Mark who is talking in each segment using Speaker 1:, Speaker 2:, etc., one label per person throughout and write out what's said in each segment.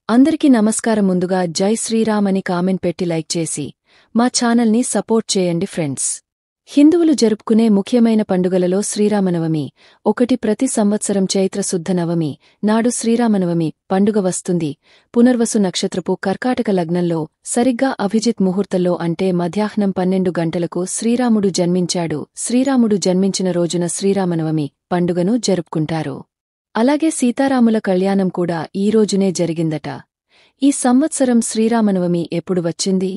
Speaker 1: అందరికీ నమస్కారం. ముందుగా జై శ్రీరామ్ అని కామెంట్ పెట్టి లైక్ చేసి మా ఛానల్ని సపోర్ట్ చేయండి ఫ్రెండ్స్. హిందువులు జరుపుకునే ముఖ్యమైన పండుగలలో శ్రీరామనవమి ఒకటి. ప్రతి సంవత్సరం చైత్ర శుద్ధ నవమి నాడు శ్రీరామనవమి పండుగ వస్తుంది. పునర్వసు నక్షత్రపు కర్కాటక లగ్నంలో సరిగ్గా అభిజిత్ ముహూర్తంలో అంటే మధ్యాహ్నం 12 గంటలకు శ్రీరాముడు జన్మించాడు. శ్రీరాముడు జన్మించిన రోజున శ్రీరామనవమి పండుగను జరుపుకుంటారు. అలాగే సీతారాముల కళ్యాణం కూడా ఈ రోజునే జరిగిందట. ఈ సంవత్సరం శ్రీరామనవమి ఎప్పుడు వచ్చింది?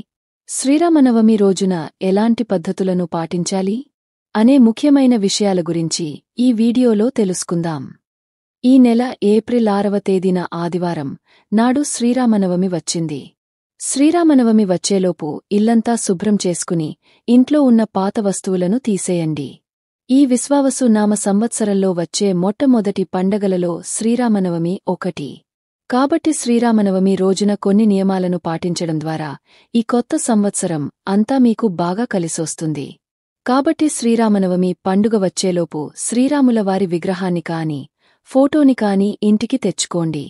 Speaker 1: శ్రీరామనవమి రోజున ఎలాంటి పద్ధతులను పాటించాలి అనే ముఖ్యమైన విషయాల గురించి ఈ వీడియోలో తెలుసుకుందాం. ఈ నెల ఏప్రిల్ 6వ తేదీన ఆదివారం నాడు శ్రీరామనవమి వచ్చింది. శ్రీరామనవమి వచ్చేలోపు ఇల్లంతా శుభ్రం చేసుకుని ఇంట్లో ఉన్న పాత వస్తువులను తీసేయండి. ఈ విశ్వావసు నామ సంవత్సరంలో వచ్చే మొట్టమొదటి పండగలలో శ్రీరామనవమి ఒకటి. కాబట్టి శ్రీరామనవమి రోజున కొన్ని నియమాలను పాటించడం ద్వారా ఈ కొత్త సంవత్సరం అంతా మీకు బాగా కలిసొస్తుంది. కాబట్టి శ్రీరామనవమి పండుగ వచ్చేలోపు శ్రీరాముల వారి విగ్రహాన్ని కాని ఫోటోని కాని ఇంటికి తెచ్చుకోండి.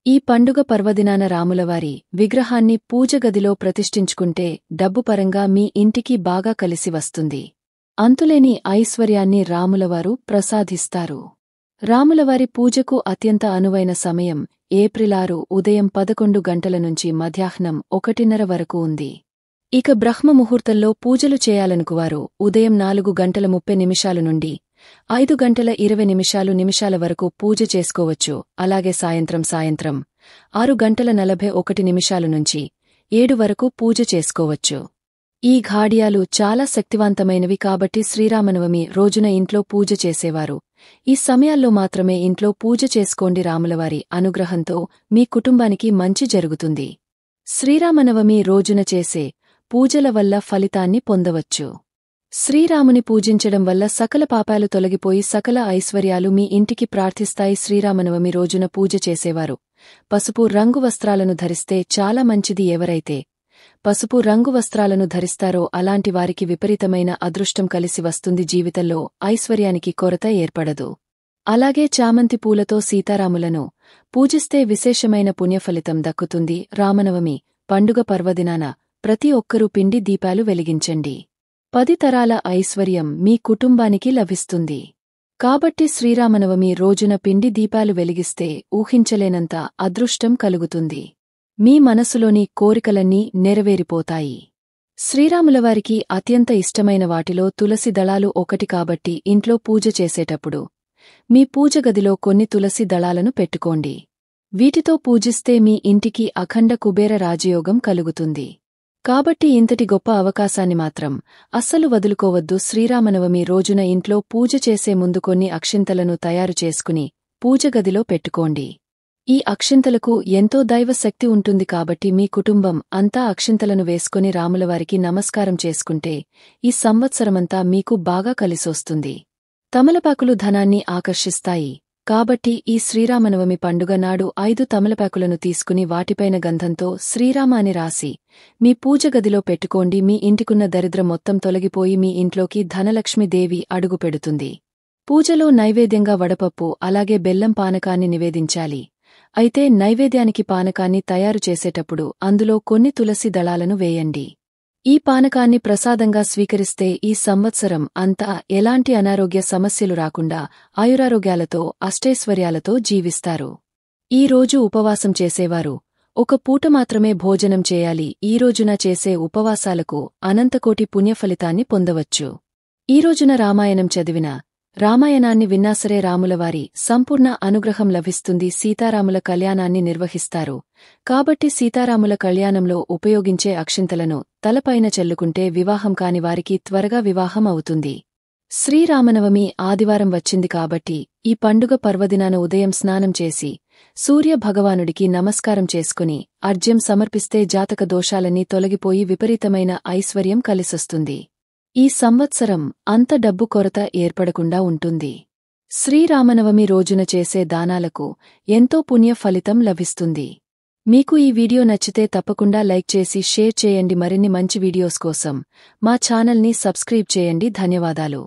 Speaker 1: ఈ పండుగ పర్వదినాన రాములవారి విగ్రహాన్ని పూజగదిలో ప్రతిష్ఠించుకుంటే డబ్బుపరంగా మీ ఇంటికి బాగా కలిసి వస్తుంది. అంతులేని ఐశ్వర్యాన్ని రాములవారు ప్రసాదిస్తారు. రాములవారి పూజకు అత్యంత అనువైన సమయం ఏప్రిల్ 6 ఉదయం 11 గంటల నుంచి మధ్యాహ్నం 1:30 వరకు ఉంది. ఇక బ్రహ్మ ముహూర్తంలో పూజలు చేయాలనుకువారు ఉదయం 4 గంటల 30 నిమిషాల నుండి 5 గంటల 20 నిమిషాల వరకు పూజ చేసుకోవచ్చు. అలాగే సాయంత్రం 6 గంటల 41 నిమిషాల నుంచి 7 వరకు పూజ చేసుకోవచ్చు. ఈ ఘాడియాలు చాలా శక్తివంతమైనవి. కాబట్టి శ్రీరామనవమి రోజున ఇంట్లో పూజ చేసేవారు ఈ సమయాల్లో మాత్రమే ఇంట్లో పూజ చేసుకోండి. రాములవారి అనుగ్రహంతో మీ కుటుంబానికి మంచి జరుగుతుంది. శ్రీరామనవమి రోజున చేసే పూజల వల్ల ఫలితాన్ని పొందవచ్చు. శ్రీరాముని పూజించడం వల్ల సకల పాపాలు తొలగిపోయి సకల ఐశ్వర్యాలు మీ ఇంటికి ప్రార్థిస్తాయి. శ్రీరామనవమి రోజున పూజ చేసేవారు పసుపు రంగు వస్త్రాలను ధరిస్తే చాలా మంచిది. ఎవరైతే పసుపు రంగు వస్త్రాలను ధరిస్తారో అలాంటి వారికి విపరీతమైన అదృష్టం కలిసి వస్తుంది. జీవితంలో ఐశ్వర్యానికి కొరత ఏర్పడదు. అలాగే చామంతి పూలతో సీతారాములను పూజిస్తే విశేషమైన పుణ్యఫలితం దక్కుతుంది. రామనవమి పండుగ పర్వదినాన ప్రతి ఒక్కరూ పిండి దీపాలు వెలిగించండి. 10 తరాల ఐశ్వర్యం మీ కుటుంబానికి లభిస్తుంది. కాబట్టి శ్రీరామనవమి రోజున పిండి దీపాలు వెలిగిస్తే ఊహించలేనంత అదృష్టం కలుగుతుంది. మీ మనసులోని కోరికలన్నీ నెరవేరిపోతాయి. శ్రీరాములవారికి అత్యంత ఇష్టమైన వాటిలో తులసి దళాలు ఒకటి. కాబట్టి ఇంట్లో పూజ చేసేటప్పుడు మీ పూజగదిలో కొన్ని తులసి దళాలను పెట్టుకోండి. వీటితో పూజిస్తే మీ ఇంటికి అఖండ కుబేర రాజయోగం కలుగుతుంది. కాబట్టి ఇంతటి గొప్ప అవకాశాన్ని మాత్రం అస్సలు వదులుకోవద్దు. శ్రీరామనవమి రోజున ఇంట్లో పూజ చేసే ముందు కొన్ని అక్షింతలను తయారు చేసుకుని పూజగదిలో పెట్టుకోండి. ఈ అక్షింతలకు ఎంతో దైవశక్తి ఉంటుంది. కాబట్టి మీ కుటుంబం అంతా అక్షింతలను వేసుకుని రాములవారికి నమస్కారం చేసుకుంటే ఈ సంవత్సరమంతా మీకు బాగా కలిసొస్తుంది. తమలపాకులు ధనాన్ని ఆకర్షిస్తాయి. కాబట్టి ఈ శ్రీరామనవమి పండుగ నాడు 5 తమలపాకులను తీసుకుని వాటిపైన గంధంతో శ్రీరామ అని రాసి మీ పూజగదిలో పెట్టుకోండి. మీ ఇంటికున్న దరిద్రం మొత్తం తొలగిపోయి మీ ఇంట్లోకి ధనలక్ష్మీదేవి అడుగుపెడుతుంది. పూజలో నైవేద్యంగా వడపప్పు అలాగే బెల్లం పానకాన్ని నివేదించాలి. అయితే నైవేద్యానికి పానకాన్ని తయారు చేసేటప్పుడు అందులో కొన్ని తులసి దళాలను వేయండి. ఈ పానకాన్ని ప్రసాదంగా స్వీకరిస్తే ఈ సంవత్సరం అంతా ఎలాంటి అనారోగ్య సమస్యలు రాకుండా ఆయురారోగ్యాలతో అష్టైశ్వర్యాలతో జీవిస్తారు. ఈ రోజు ఉపవాసం చేసేవారు ఒక పూట మాత్రమే భోజనం చేయాలి. ఈ రోజున చేసే ఉపవాసాలకు అనంతకోటి పుణ్యఫలితాన్ని పొందవచ్చు. ఈ రోజున రామాయణం చదివిన రామాయణాన్ని విన్నాసరే రాములవారి సంపూర్ణ అనుగ్రహం లభిస్తుంది. సీతారాముల కళ్యాణాన్ని నిర్వహిస్తారు. కాబట్టి సీతారాముల కళ్యాణంలో ఉపయోగించే అక్షింతలను తలపైన చల్లుకుంటే వివాహం కాని వారికి త్వరగా వివాహం అవుతుంది. శ్రీరామనవమి ఆదివారం వచ్చింది కాబట్టి ఈ పండుగ పర్వదినాన ఉదయం స్నానం చేసి సూర్య భగవానుడికి నమస్కారం చేసుకుని అర్ఘ్యం సమర్పిస్తే జాతక దోషాలన్నీ తొలగిపోయి విపరీతమైన ఐశ్వర్యం కలిసొస్తుంది. ఈ సంవత్సరం అంత డబ్బు కొరత ఏర్పడకుండా ఉంటుంది. శ్రీరామనవమి రోజున చేసే దానాలకు ఎంతో పుణ్య ఫలితం లభిస్తుంది. మీకు ఈ వీడియో నచ్చితే తప్పకుండా లైక్ చేసి షేర్ చేయండి. మరిన్ని మంచి వీడియోస్ కోసం మా ఛానల్ని సబ్స్క్రైబ్ చేయండి. ధన్యవాదాలు.